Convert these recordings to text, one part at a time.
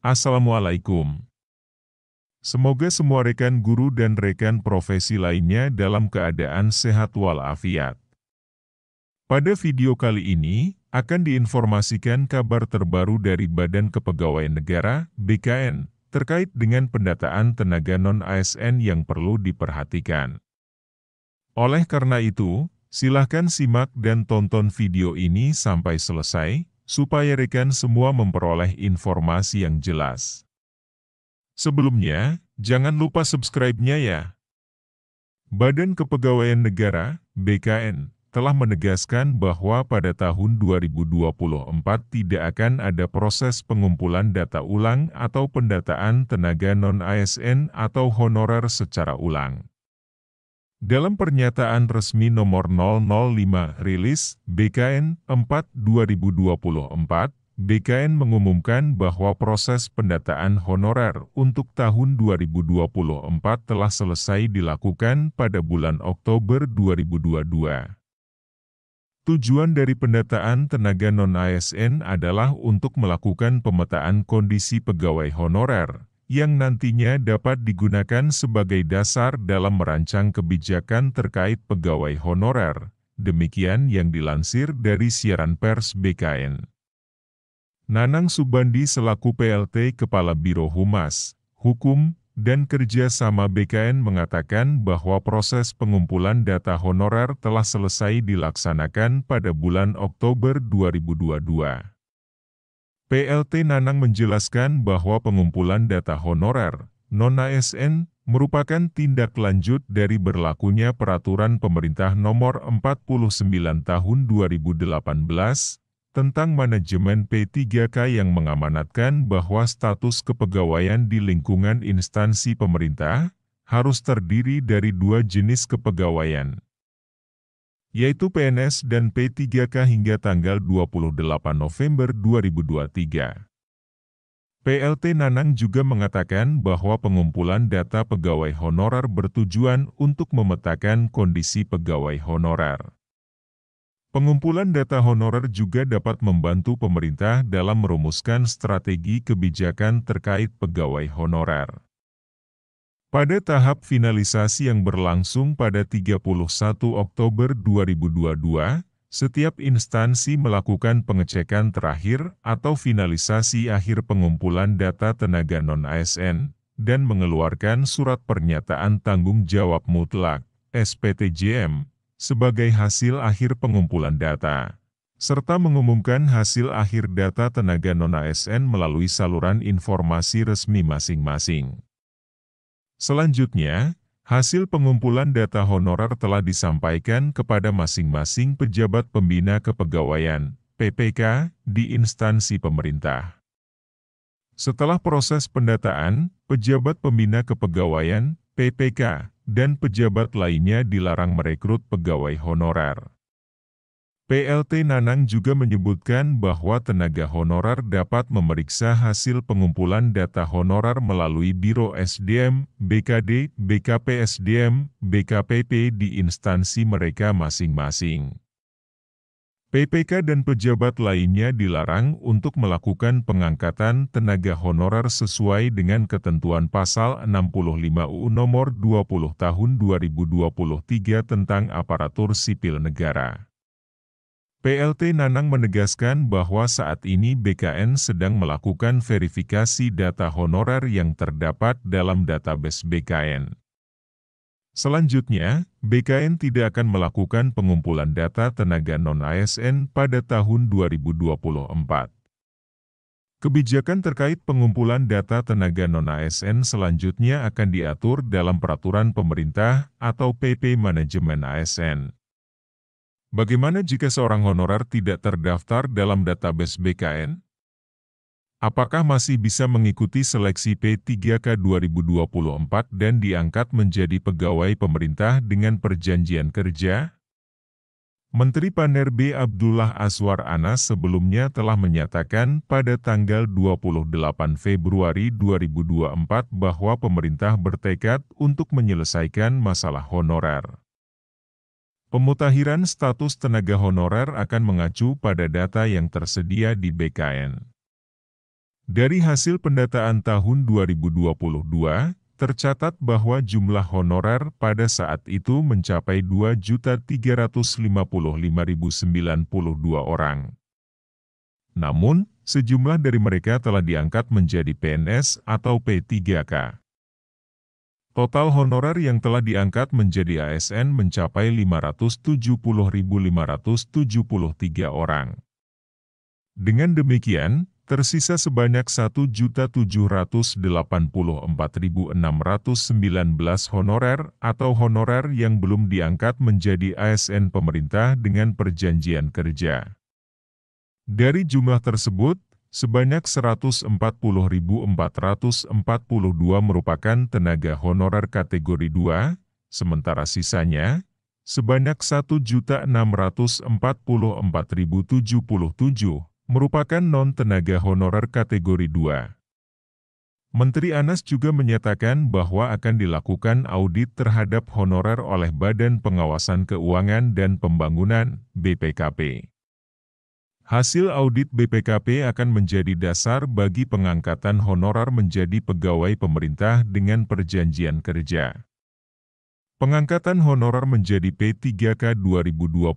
Assalamualaikum. Semoga semua rekan guru dan rekan profesi lainnya dalam keadaan sehat walafiat. Pada video kali ini, akan diinformasikan kabar terbaru dari Badan Kepegawaian Negara (BKN) terkait dengan pendataan tenaga non-ASN yang perlu diperhatikan. Oleh karena itu, silakan simak dan tonton video ini sampai selesai, supaya rekan semua memperoleh informasi yang jelas. Sebelumnya, jangan lupa subscribe-nya ya. Badan Kepegawaian Negara (BKN) telah menegaskan bahwa pada tahun 2024 tidak akan ada proses pengumpulan data ulang atau pendataan tenaga non-ASN atau honorer secara ulang. Dalam pernyataan resmi nomor 005 rilis BKN 4/2024, BKN mengumumkan bahwa proses pendataan honorer untuk tahun 2024 telah selesai dilakukan pada bulan Oktober 2022. Tujuan dari pendataan tenaga non-ASN adalah untuk melakukan pemetaan kondisi pegawai honorer, yang nantinya dapat digunakan sebagai dasar dalam merancang kebijakan terkait pegawai honorer. Demikian yang dilansir dari siaran pers BKN. Nanang Subandi selaku PLT Kepala Biro Humas, Hukum, dan Kerjasama BKN mengatakan bahwa proses pengumpulan data honorer telah selesai dilaksanakan pada bulan Oktober 2022. PLT Nanang menjelaskan bahwa pengumpulan data honorer, non-ASN, merupakan tindak lanjut dari berlakunya Peraturan Pemerintah Nomor 49 Tahun 2018, tentang manajemen P3K yang mengamanatkan bahwa status kepegawaian di lingkungan instansi pemerintah, harus terdiri dari dua jenis kepegawaian, yaitu PNS dan P3K hingga tanggal 28 November 2023. PLT Nanang juga mengatakan bahwa pengumpulan data pegawai honorer bertujuan untuk memetakan kondisi pegawai honorer. Pengumpulan data honorer juga dapat membantu pemerintah dalam merumuskan strategi kebijakan terkait pegawai honorer. Pada tahap finalisasi yang berlangsung pada 31 Oktober 2022, setiap instansi melakukan pengecekan terakhir atau finalisasi akhir pengumpulan data tenaga non-ASN, dan mengeluarkan surat pernyataan tanggung jawab mutlak, SPTJM, sebagai hasil akhir pengumpulan data, serta mengumumkan hasil akhir data tenaga non-ASN melalui saluran informasi resmi masing-masing. Selanjutnya, hasil pengumpulan data honorer telah disampaikan kepada masing-masing pejabat pembina kepegawaian (PPK) di instansi pemerintah. Setelah proses pendataan, pejabat pembina kepegawaian (PPK) dan pejabat lainnya dilarang merekrut pegawai honorer. PLT Nanang juga menyebutkan bahwa tenaga honorer dapat memeriksa hasil pengumpulan data honorer melalui Biro SDM, BKD, BKPSDM, BKPP di instansi mereka masing-masing. PPK dan pejabat lainnya dilarang untuk melakukan pengangkatan tenaga honorer sesuai dengan ketentuan Pasal 65 UU Nomor 20 Tahun 2023 tentang Aparatur Sipil Negara. PLT Nanang menegaskan bahwa saat ini BKN sedang melakukan verifikasi data honorer yang terdapat dalam database BKN. Selanjutnya, BKN tidak akan melakukan pengumpulan data tenaga non-ASN pada tahun 2024. Kebijakan terkait pengumpulan data tenaga non-ASN selanjutnya akan diatur dalam Peraturan Pemerintah atau PP Manajemen ASN. Bagaimana jika seorang honorer tidak terdaftar dalam database BKN? Apakah masih bisa mengikuti seleksi P3K 2024 dan diangkat menjadi pegawai pemerintah dengan perjanjian kerja? Menteri PANRB Abdullah Azwar Anas sebelumnya telah menyatakan pada tanggal 28 Februari 2024 bahwa pemerintah bertekad untuk menyelesaikan masalah honorer. Pemutakhiran status tenaga honorer akan mengacu pada data yang tersedia di BKN. Dari hasil pendataan tahun 2022, tercatat bahwa jumlah honorer pada saat itu mencapai 2.355.092 orang. Namun, sejumlah dari mereka telah diangkat menjadi PNS atau P3K. Total honorer yang telah diangkat menjadi ASN mencapai 570.573 orang. Dengan demikian, tersisa sebanyak 1.784.619 honorer atau honorer yang belum diangkat menjadi ASN pemerintah dengan perjanjian kerja. Dari jumlah tersebut, sebanyak 140.442 merupakan tenaga honorer kategori 2, sementara sisanya, sebanyak 1.644.077 merupakan non-tenaga honorer kategori 2. Menteri Anas juga menyatakan bahwa akan dilakukan audit terhadap honorer oleh Badan Pengawasan Keuangan dan Pembangunan (BPKP). Hasil audit BPKP akan menjadi dasar bagi pengangkatan honorer menjadi pegawai pemerintah dengan perjanjian kerja. Pengangkatan honorer menjadi P3K 2024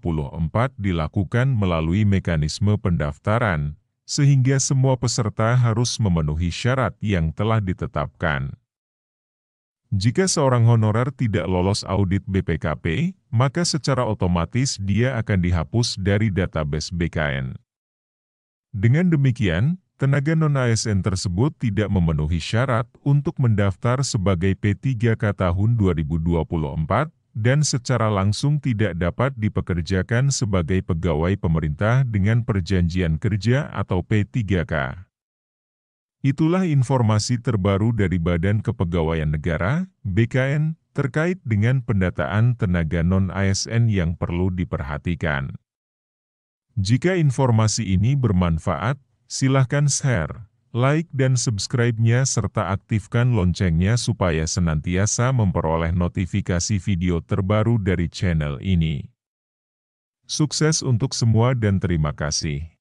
dilakukan melalui mekanisme pendaftaran, sehingga semua peserta harus memenuhi syarat yang telah ditetapkan. Jika seorang honorer tidak lolos audit BPKP, maka secara otomatis dia akan dihapus dari database BKN. Dengan demikian, tenaga non-ASN tersebut tidak memenuhi syarat untuk mendaftar sebagai P3K tahun 2024 dan secara langsung tidak dapat dipekerjakan sebagai pegawai pemerintah dengan perjanjian kerja atau P3K. Itulah informasi terbaru dari Badan Kepegawaian Negara (BKN) terkait dengan pendataan tenaga non-ASN yang perlu diperhatikan. Jika informasi ini bermanfaat, silahkan share, like dan subscribe-nya serta aktifkan loncengnya supaya senantiasa memperoleh notifikasi video terbaru dari channel ini. Sukses untuk semua dan terima kasih.